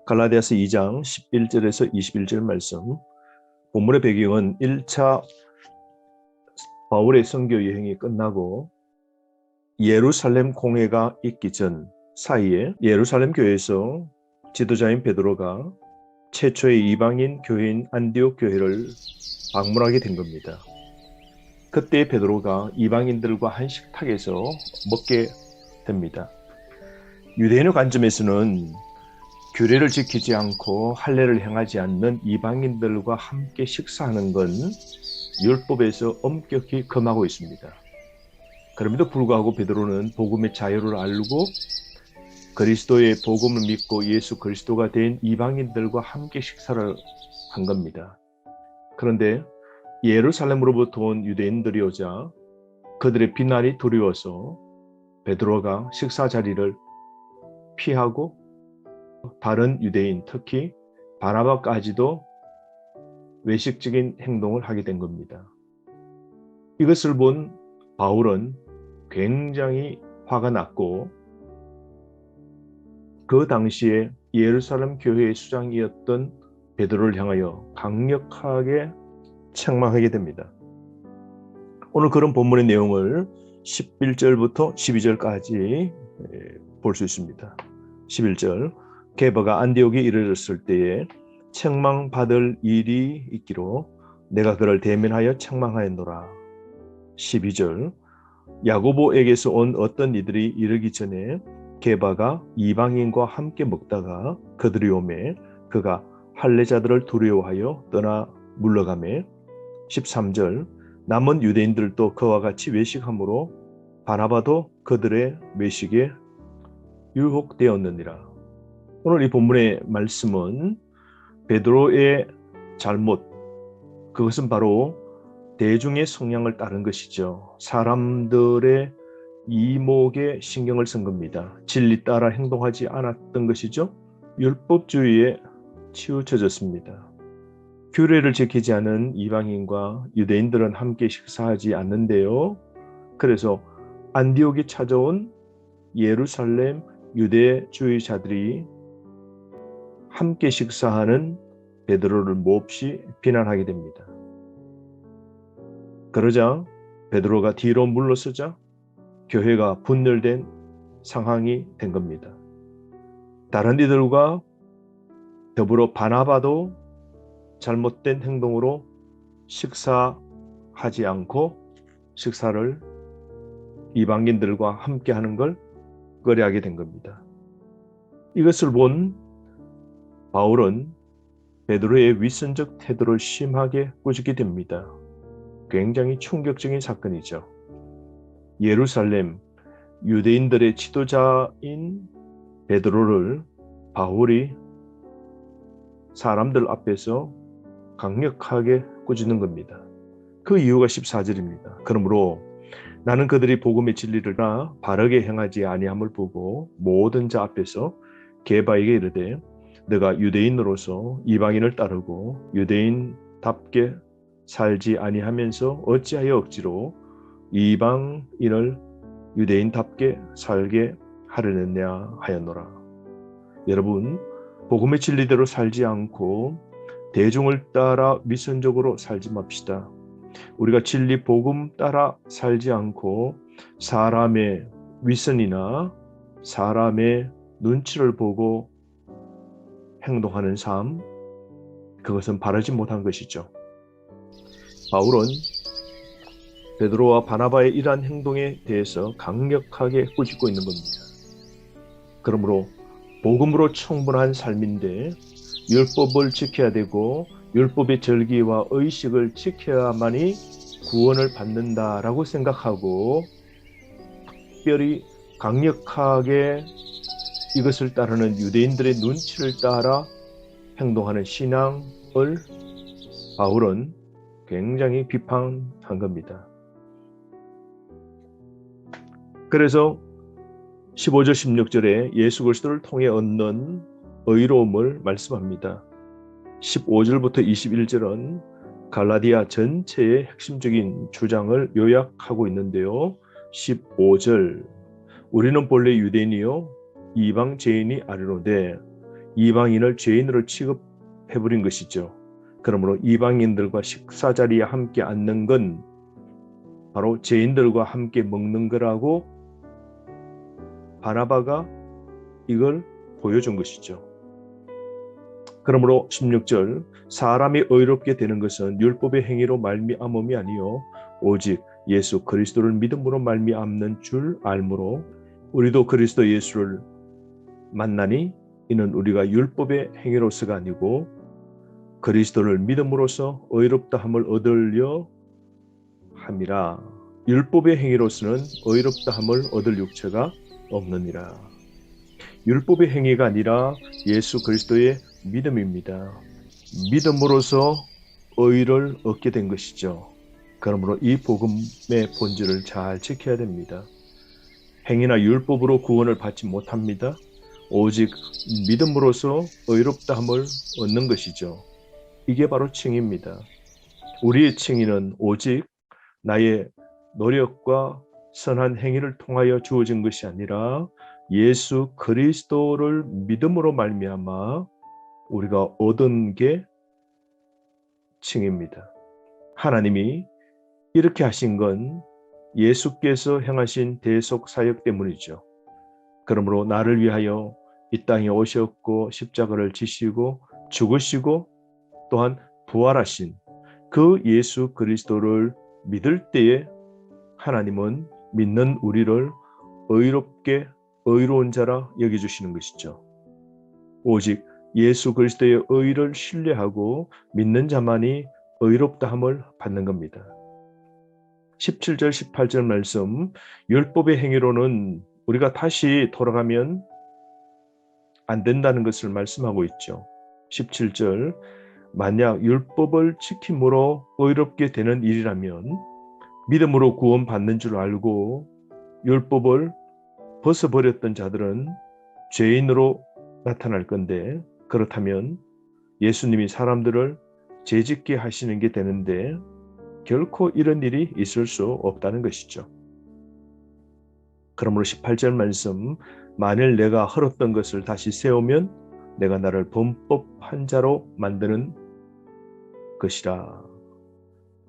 갈라디아서 2장 11절에서 21절 말씀. 본문의 배경은 1차 바울의 선교 여행이 끝나고 예루살렘 공회가 있기 전 사이에 예루살렘 교회에서 지도자인 베드로가 최초의 이방인 교회인 안디옥 교회를 방문하게 된 겁니다. 그때 베드로가 이방인들과 한 식탁에서 먹게 됩니다. 유대인의 관점에서는 규례를 지키지 않고 할례를 행하지 않는 이방인들과 함께 식사하는 건 율법에서 엄격히 금하고 있습니다. 그럼에도 불구하고 베드로는 복음의 자유를 알고 그리스도의 복음을 믿고 예수 그리스도가 된 이방인들과 함께 식사를 한 겁니다. 그런데 예루살렘으로부터 온 유대인들이 오자 그들의 비난이 두려워서 베드로가 식사 자리를 피하고 다른 유대인, 특히 바나바까지도 외식적인 행동을 하게 된 겁니다. 이것을 본 바울은 굉장히 화가 났고 그 당시에 예루살렘 교회의 수장이었던 베드로를 향하여 강력하게 책망하게 됩니다. 오늘 그런 본문의 내용을 11절부터 12절까지 볼 수 있습니다. 11절, 게바가 안디옥에 이르렀을 때에 책망받을 일이 있기로 내가 그를 대면하여 책망하였노라. 12절, 야고보에게서 온 어떤 이들이 이르기 전에 게바가 이방인과 함께 먹다가 그들이 오매 그가 할례자들을 두려워하여 떠나 물러가매. 13절, 남은 유대인들도 그와 같이 외식함으로 바나바도 그들의 외식에 유혹되었느니라. 오늘 이 본문의 말씀은 베드로의 잘못, 그것은 바로 대중의 성향을 따른 것이죠. 사람들의 이목에 신경을 쓴 겁니다. 진리 따라 행동하지 않았던 것이죠. 율법주의에 치우쳐졌습니다. 규례를 지키지 않은 이방인과 유대인들은 함께 식사하지 않는데요. 그래서 안디옥에 찾아온 예루살렘 유대주의자들이 함께 식사하는 베드로를 몹시 비난하게 됩니다. 그러자 베드로가 뒤로 물러서자 교회가 분열된 상황이 된 겁니다. 다른 이들과 더불어 바나바도 잘못된 행동으로 식사하지 않고 식사를 이방인들과 함께 하는 걸 꺼려하게 된 겁니다. 이것을 본 바울은 베드로의 위선적 태도를 심하게 꾸짖게 됩니다. 굉장히 충격적인 사건이죠. 예루살렘 유대인들의 지도자인 베드로를 바울이 사람들 앞에서 강력하게 꾸짖는 겁니다. 그 이유가 14절입니다. 그러므로 나는 그들이 복음의 진리를 바르게 행하지 아니함을 보고 모든 자 앞에서 게바에게 이르되 너가 유대인으로서 이방인을 따르고 유대인답게 살지 아니하면서 어찌하여 억지로 이방인을 유대인답게 살게 하려느냐 하였노라. 여러분, 복음의 진리대로 살지 않고 대중을 따라 위선적으로 살지 맙시다. 우리가 진리 복음 따라 살지 않고 사람의 위선이나 사람의 눈치를 보고 행동하는 삶, 그것은 바르지 못한 것이죠. 바울은 베드로와 바나바의 이러한 행동에 대해서 강력하게 꾸짖고 있는 겁니다. 그러므로 복음으로 충분한 삶인데 율법을 지켜야 되고 율법의 절기와 의식을 지켜야만이 구원을 받는다라고 생각하고 특별히 강력하게 이것을 따르는 유대인들의 눈치를 따라 행동하는 신앙을 바울은 굉장히 비판한 겁니다. 그래서 15절 16절에 예수 그리스도를 통해 얻는 의로움을 말씀합니다. 15절부터 21절은 갈라디아 전체의 핵심적인 주장을 요약하고 있는데요. 15절, 우리는 본래 유대인이요 이방 죄인이 아니로되 이방인을 죄인으로 취급해버린 것이죠. 그러므로 이방인들과 식사 자리에 함께 앉는 건 바로 죄인들과 함께 먹는 거라고 바나바가 이걸 보여준 것이죠. 그러므로 16절 사람이 의롭게 되는 것은 율법의 행위로 말미암음이 아니요 오직 예수 그리스도를 믿음으로 말미암는 줄 알므로 우리도 그리스도 예수를 만나니 이는 우리가 율법의 행위로서가 아니고 그리스도를 믿음으로써 의롭다함을 얻으려 함이라. 율법의 행위로서는 의롭다함을 얻을 육체가 없느니라. 율법의 행위가 아니라 예수 그리스도의 믿음입니다. 믿음으로써 의를 얻게 된 것이죠. 그러므로 이 복음의 본질을 잘 지켜야 됩니다. 행위나 율법으로 구원을 받지 못합니다. 오직 믿음으로써 의롭다함을 얻는 것이죠. 이게 바로 칭의입니다. 우리의 칭의는 오직 나의 노력과 선한 행위를 통하여 주어진 것이 아니라 예수 그리스도를 믿음으로 말미암아 우리가 얻은 게 칭의입니다. 하나님이 이렇게 하신 건 예수께서 행하신 대속 사역 때문이죠. 그러므로 나를 위하여 이 땅에 오셨고 십자가를 지시고 죽으시고 또한 부활하신 그 예수 그리스도를 믿을 때에 하나님은 믿는 우리를 의로운 자라 여겨주시는 것이죠. 오직 예수 그리스도의 의를 신뢰하고 믿는 자만이 의롭다함을 받는 겁니다. 17절 18절 말씀 율법의 행위로는 우리가 다시 돌아가면 안 된다는 것을 말씀하고 있죠. 17절 만약 율법을 지킴으로 의롭게 되는 일이라면 믿음으로 구원받는 줄 알고 율법을 벗어버렸던 자들은 죄인으로 나타날 건데 그렇다면 예수님이 사람들을 죄짓게 하시는 게 되는데 결코 이런 일이 있을 수 없다는 것이죠. 그러므로 18절 말씀 만일 내가 헐었던 것을 다시 세우면 내가 나를 범법한 자로 만드는 것이라.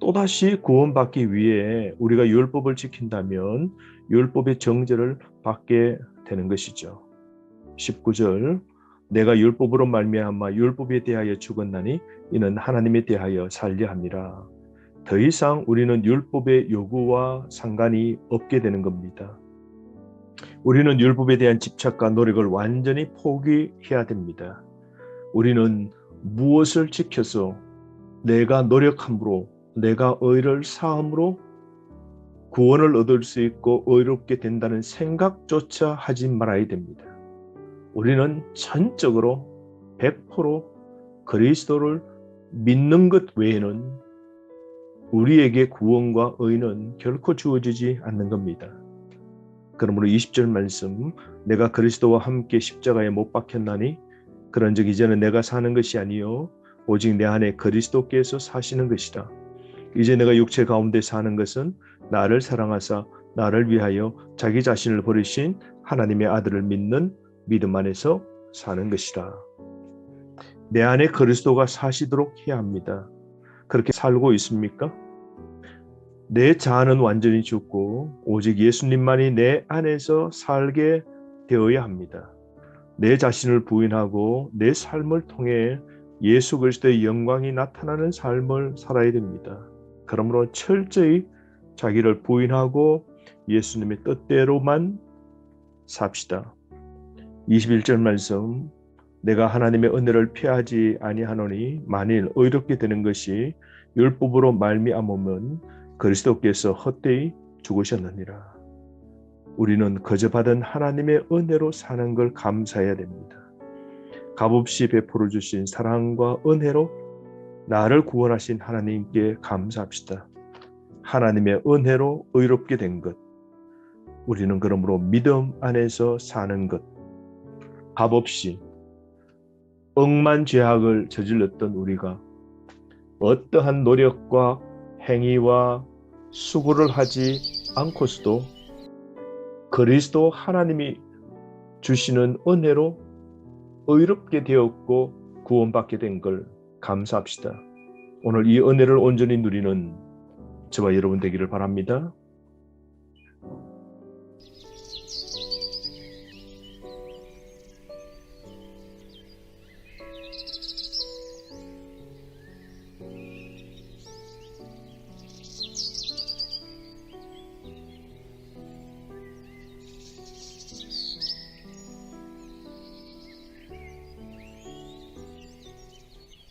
또다시 구원받기 위해 우리가 율법을 지킨다면 율법의 정죄를 받게 되는 것이죠. 19절 내가 율법으로 말미암아 율법에 대하여 죽었나니 이는 하나님에 대하여 살려 함이라. 더 이상 우리는 율법의 요구와 상관이 없게 되는 겁니다. 우리는 율법에 대한 집착과 노력을 완전히 포기해야 됩니다. 우리는 무엇을 지켜서 내가 노력함으로 내가 의를 사함으로 구원을 얻을 수 있고 의롭게 된다는 생각조차 하지 말아야 됩니다. 우리는 전적으로 100% 그리스도를 믿는 것 외에는 우리에게 구원과 의는 결코 주어지지 않는 겁니다. 그러므로 20절 말씀 내가 그리스도와 함께 십자가에 못 박혔나니 그런즉 이제는 내가 사는 것이 아니요 오직 내 안에 그리스도께서 사시는 것이라. 이제 내가 육체 가운데 사는 것은 나를 사랑하사 나를 위하여 자기 자신을 버리신 하나님의 아들을 믿는 믿음 안에서 사는 것이라. 내 안에 그리스도가 사시도록 해야 합니다. 그렇게 살고 있습니까? 내 자아는 완전히 죽고 오직 예수님만이 내 안에서 살게 되어야 합니다. 내 자신을 부인하고 내 삶을 통해 예수 그리스도의 영광이 나타나는 삶을 살아야 됩니다. 그러므로 철저히 자기를 부인하고 예수님의 뜻대로만 삽시다. 21절 말씀 내가 하나님의 은혜를 피하지 아니하노니 만일 의롭게 되는 것이 율법으로 말미암으면 그리스도께서 헛되이 죽으셨느니라. 우리는 거저 받은 하나님의 은혜로 사는 걸 감사해야 됩니다. 값없이 베풀어 주신 사랑과 은혜로 나를 구원하신 하나님께 감사합시다. 하나님의 은혜로 의롭게 된 것. 우리는 그러므로 믿음 안에서 사는 것. 값없이 억만죄악을 저질렀던 우리가 어떠한 노력과 행위와 수고를 하지 않고서도 그리스도 하나님이 주시는 은혜로 의롭게 되었고 구원받게 된 걸 감사합시다. 오늘 이 은혜를 온전히 누리는 저와 여러분 되기를 바랍니다.